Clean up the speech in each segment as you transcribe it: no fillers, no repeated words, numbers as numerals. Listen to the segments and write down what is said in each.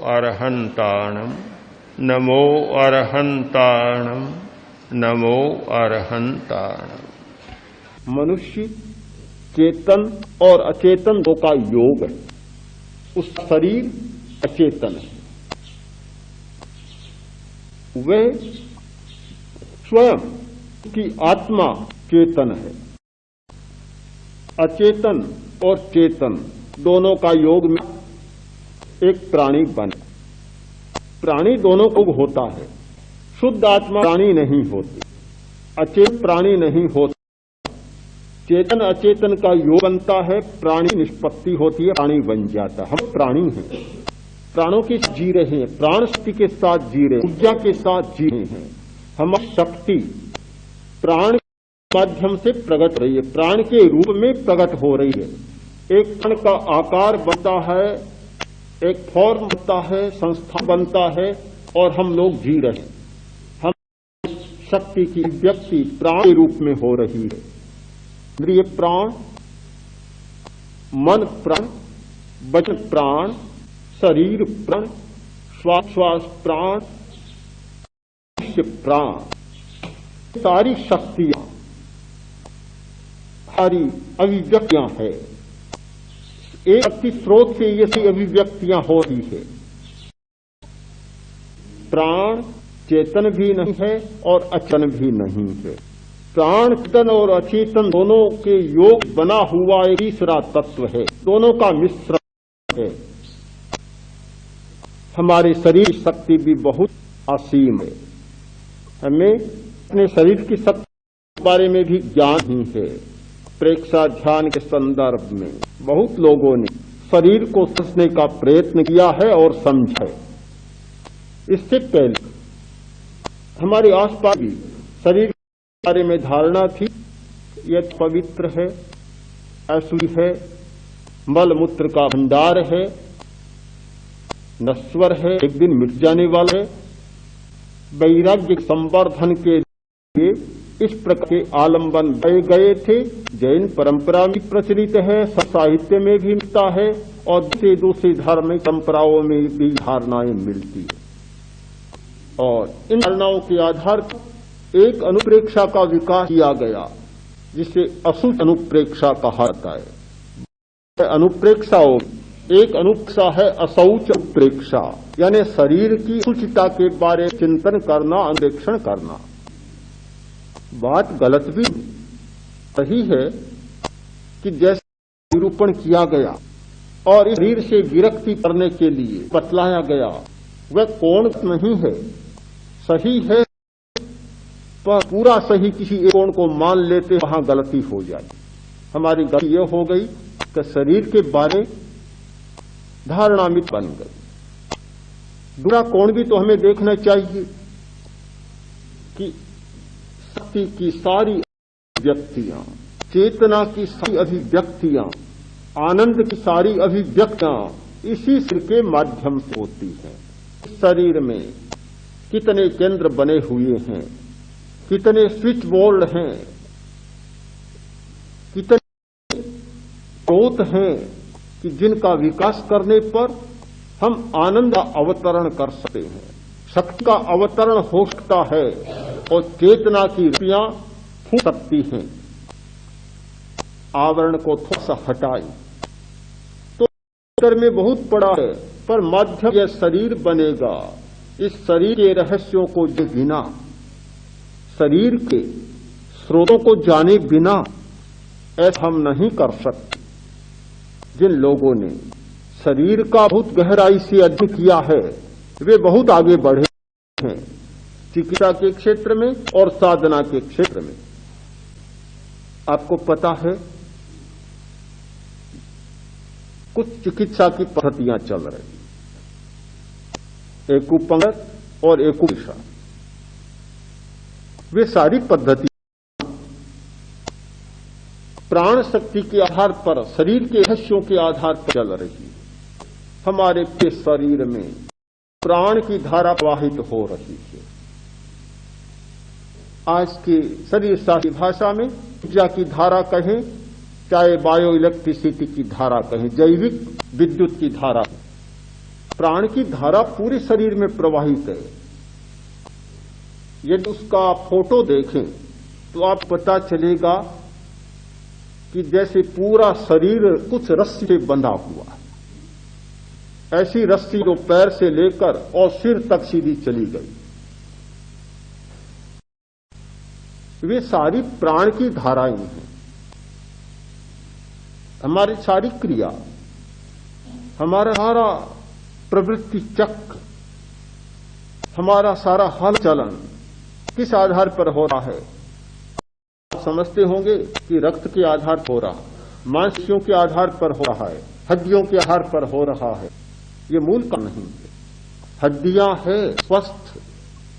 अरहन्ताणम् नमो अरहन्ताणम् नमो अरहन्ताणम्। मनुष्य चेतन और अचेतन दो का योग है। उस शरीर अचेतन है, वह स्वयं की आत्मा चेतन है। अचेतन और चेतन दोनों का योग में एक प्राणी बने। प्राणी दोनों को होता है। शुद्ध आत्मा प्राणी नहीं होती, अचेतन प्राणी नहीं होता। चेतन अचेतन का योग बनता है, प्राणी निष्पत्ति होती है, प्राणी बन जाता है। हम प्राणी हैं, प्राणों के साथ जी रहे हैं, प्राण शक्ति के साथ जी रहे हैं, ऊर्जा के साथ जी रहे हैं। हमारी शक्ति प्राण के माध्यम से प्रकट हो रही है, प्राण के रूप में प्रकट हो रही है। एक प्राण का आकार बनता है, एक फॉर्म बनता है, संस्था बनता है और हम लोग जी रहे हैं। हम शक्ति की व्यक्ति प्राण के रूप में हो रही है। इंद्रिय प्राण, मन प्राण, वचन प्राण, शरीर प्राण, श्वास प्राण, प्राण, सारी शक्तियां, सारी अभिव्यक्तियां हैं। एक शक्ति स्रोत से ये सी अभिव्यक्तियां हो रही है। प्राण चेतन भी नहीं है और अचेतन भी नहीं है। प्राण चेतन और अचेतन दोनों के योग बना हुआ एक तीसरा तत्व है, दोनों का मिश्रण है। हमारे शरीर की शक्ति भी बहुत असीम है। हमें अपने शरीर की शक्ति के बारे में भी ज्ञान ही है। प्रेक्षा ध्यान के संदर्भ में बहुत लोगों ने शरीर को समझने का प्रयत्न किया है और समझा है। इससे पहले हमारे आसपास भी शरीर के बारे में धारणा थी, यह पवित्र है, अशुद्ध है, मल मूत्र का भंडार है, नश्वर है, एक दिन मिट जाने वाला है। वैराग्य संवर्धन के लिए इस प्रकार के आलंबन दिए गए थे। जैन परंपरा में प्रचलित है, साहित्य में भी मिलता है और दूसरी धार्मिक परंपराओं में भी धारणाएं मिलती है। और इन धारणाओं के आधार पर एक अनुप्रेक्षा का विकास किया गया, जिसे अशुच अनुप्रेक्षा कहा जाता है। अनुप्रेक्षाओं एक अनुप्रेक्षा है अशौच अनुप्रेक्षा, यानी शरीर की शुचिता के बारे में चिंतन करना, अनुप्रेक्षण करना। बात गलत भी सही है कि जैसे निरूपण किया गया और इस शरीर से विरक्ति करने के लिए बतलाया गया, वह कोण नहीं है, सही है, पर पूरा सही किसी एक कोण को मान लेते वहां गलती हो जाए। हमारी गलती यह हो गई कि शरीर के बारे धारणामित बन गई। दूसरा कोण भी तो हमें देखना चाहिए कि शक्ति की सारी अभिव्यक्तियां, चेतना की सारी अभिव्यक्तियां, आनंद की सारी अभिव्यक्तियां इसी शरीर के माध्यम से होती हैं। शरीर में कितने केंद्र बने हुए हैं, कितने स्विच बोर्ड हैं, कितने स्रोत हैं कि जिनका विकास करने पर हम आनंद का अवतरण कर सकते हैं, शक्ति का अवतरण हो सकता है और चेतना की रूपियां फूट सकती हैं। आवरण को थोड़ा सा हटाए तो उत्तर में बहुत पड़ा है, पर माध्यम यह शरीर बनेगा। इस शरीर के रहस्यों को जो बिना, शरीर के स्रोतों को जाने बिना ऐसा हम नहीं कर सकते। जिन लोगों ने शरीर का बहुत गहराई से अध्ययन किया है, वे बहुत आगे बढ़े हैं, चिकित्सा के क्षेत्र में और साधना के क्षेत्र में। आपको पता है कुछ चिकित्सा की पद्धतियां चल रही, एक्यूपंक्चर और एक्यूप्रेशर। वे सारी पद्धति प्राण शक्ति के आधार पर, शरीर के रहस्यों के आधार पर चल रही है। हमारे शरीर में प्राण की धारा प्रवाहित हो रही है। आज की शरीर शास्त्रीय भाषा में ऊर्जा की धारा कहें, चाहे बायो इलेक्ट्रिसिटी की धारा कहें, जैविक विद्युत की धारा, प्राण की धारा पूरे शरीर में प्रवाहित है। यदि उसका फोटो देखें तो आप पता चलेगा कि जैसे पूरा शरीर कुछ रस्सी से बंधा हुआ है। ऐसी रस्सी जो पैर से लेकर और सिर तक सीधी चली गई। वे सारी प्राण की धाराएं हैं। हमारी सारी क्रिया, हमारा सारा प्रवृत्ति चक्र, हमारा सारा हलचलन किस आधार पर हो रहा है? आप समझते होंगे कि रक्त के आधार पर हो रहा, मांसपेशियों के आधार पर हो रहा है, हड्डियों के आधार पर हो रहा है। ये मूल का नहीं है। हड्डियां हैं स्वस्थ,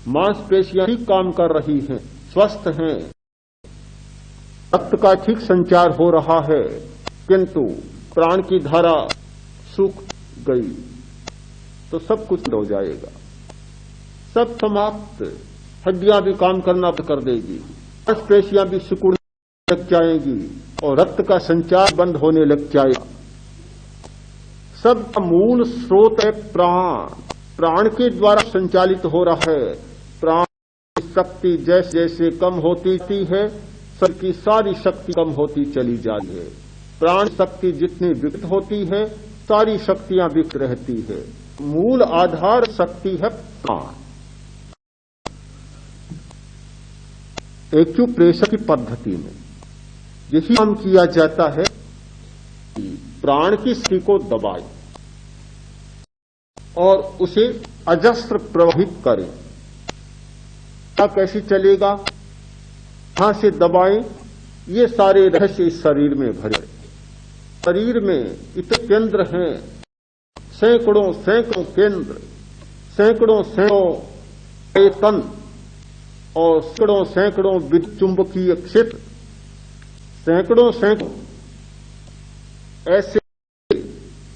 मांसपेशियां ठीक काम कर रही हैं, स्वस्थ हैं, रक्त का ठीक संचार हो रहा है, किंतु प्राण की धारा सूख गई तो सब कुछ हो जाएगा, सब समाप्त। हड्डियां भी काम करना बंद कर देगी, मांसपेशियां भी सिकुड़ने लग जाएंगी और रक्त का संचार बंद होने लग जाएगा। सबका मूल स्रोत है प्राण। प्राण के द्वारा संचालित हो रहा है। प्राण की शक्ति जैसे जैसे कम होती है, शरीर की सारी शक्ति कम होती चली जाती है। प्राण शक्ति जितनी विकसित होती है, सारी शक्तियां विकसित रहती है। मूल आधार शक्ति है प्राण। एक्यूप्रेशर की पद्धति में यही काम किया जाता है कि प्राण की स्थिति को दबाए और उसे अजस्र प्रवाहित करें। क्या कैसे चलेगा, कहां से दबाएं, ये सारे रहस्य इस शरीर में भरे। शरीर में इतने केंद्र हैं, सैकड़ों सैकड़ों केंद्र, सैकड़ों सैकड़ों चेतन और सैकड़ों सैकड़ों विद्युत चुंबकीय क्षेत्र, सैकड़ों सैकड़ों ऐसे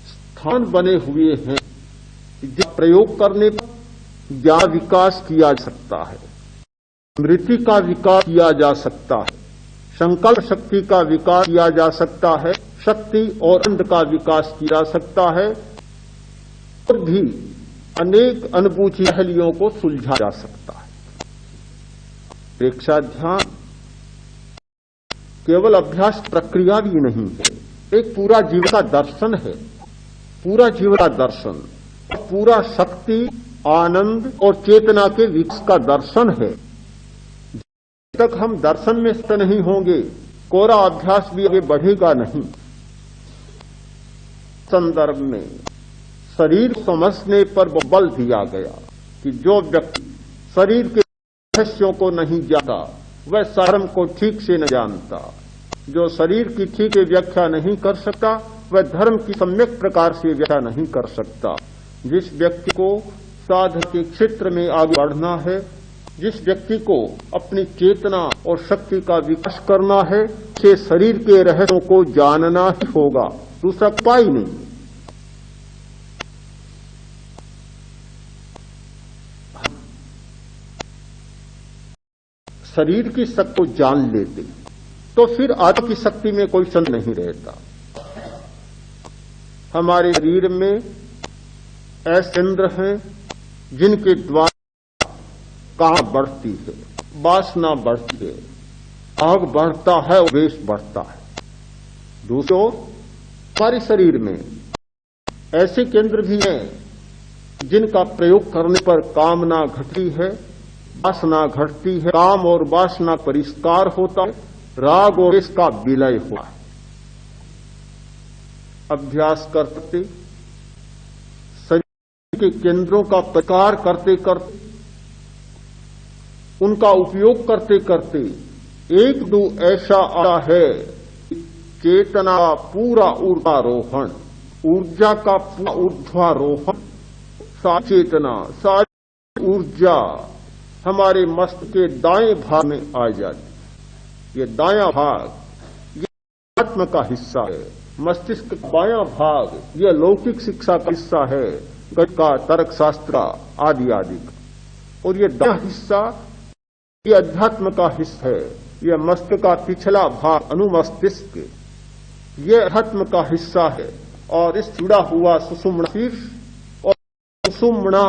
स्थान बने हुए हैं जिस प्रयोग करने पर ज्ञान विकास किया जा सकता है, स्मृति का विकास किया जा सकता है, संकल्प शक्ति का विकास किया जा सकता है, शक्ति और आनंद का विकास किया जा सकता है, और भी अनेक अनुभूति पहलियों को सुलझा जा सकता है। प्रेक्षा ध्यान केवल अभ्यास प्रक्रिया भी नहीं है, एक पूरा जीवन का दर्शन है। पूरा जीवन का दर्शन, पूरा शक्ति, आनंद और चेतना के विकास का दर्शन है। जब तक हम दर्शन में स्थित नहीं होंगे, कोरा अभ्यास भी आगे बढ़ेगा नहीं। संदर्भ में शरीर समझने पर बल दिया गया कि जो व्यक्ति शरीर के रहस्यों को नहीं जानता, वह धर्म को ठीक से न जानता। जो शरीर की ठीक से व्याख्या नहीं कर सकता, वह धर्म की सम्यक प्रकार से व्याख्या नहीं कर सकता। जिस व्यक्ति को साधन के क्षेत्र में आगे बढ़ना है, जिस व्यक्ति को अपनी चेतना और शक्ति का विकास करना है, उसे शरीर के रहस्यों को जानना ही होगा, दूसरा उपाय नहीं। शरीर की शक्ति को जान लेते तो फिर आत्मा की शक्ति में कोई संदेह नहीं रहता। हमारे शरीर में ऐसे इंद्र हैं जिनके द्वारा कामना बढ़ती है, वासना बढ़ती है, आग बढ़ता है और द्वेष बढ़ता है। दूसरी ओर हमारे शरीर में ऐसे केंद्र भी हैं जिनका प्रयोग करने पर कामना घटती है, वासना घटती है, काम और वासना परिष्कार होता है, राग और द्वेष का विलय हुआ है। अभ्यास करते शरीर के केंद्रों का प्रकार करते करते, उनका उपयोग करते करते एक दो ऐसा आता है, चेतना का पूरा ऊर्ध्वारोहण, ऊर्जा का पूरा ऊर्ध्वारोहण, सारी चेतना, सारी ऊर्जा हमारे मस्तिष्क के दाएं भाग में आ जाती। ये दायां भाग ये आत्म का हिस्सा है, मस्तिष्क का बायां भाग यह लौकिक शिक्षा का हिस्सा है, गणित का, तर्क शास्त्र आदि आदि का। और ये दायां हिस्सा ये अध्यात्म का हिस्सा है, यह मस्तिष्क का पिछला भाग अनुमस्तिष्क ये अध्यात्म का हिस्सा है। और इस जुड़ा हुआ सुषुम्ना शीर्ष सुषुम्ना,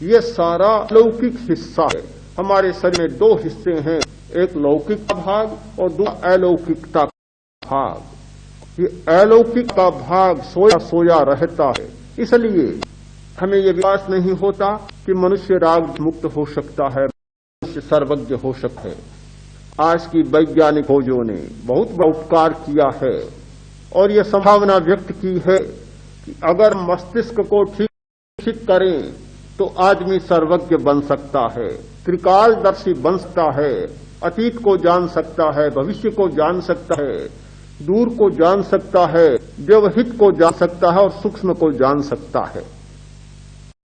ये सारा लौकिक हिस्सा है। हमारे शरीर में दो हिस्से हैं, एक लौकिक का भाग और दूसरा अलौकिकता का भाग। ये अलौकिक का भाग सोया सोया रहता है, इसलिए हमें ये विश्वास नहीं होता कि मनुष्य राग मुक्त हो सकता है, मनुष्य सर्वज्ञ हो सकता है। आज की वैज्ञानिक खोजों ने बहुत बड़ा उपकार किया है और ये संभावना व्यक्त की है कि अगर मस्तिष्क को ठीक करें तो आदमी सर्वज्ञ बन सकता है, त्रिकालदर्शी बन सकता है, अतीत को जान सकता है, भविष्य को जान सकता है, दूर को जान सकता है, व्यवहित को जान सकता है और सूक्ष्म को जान सकता है।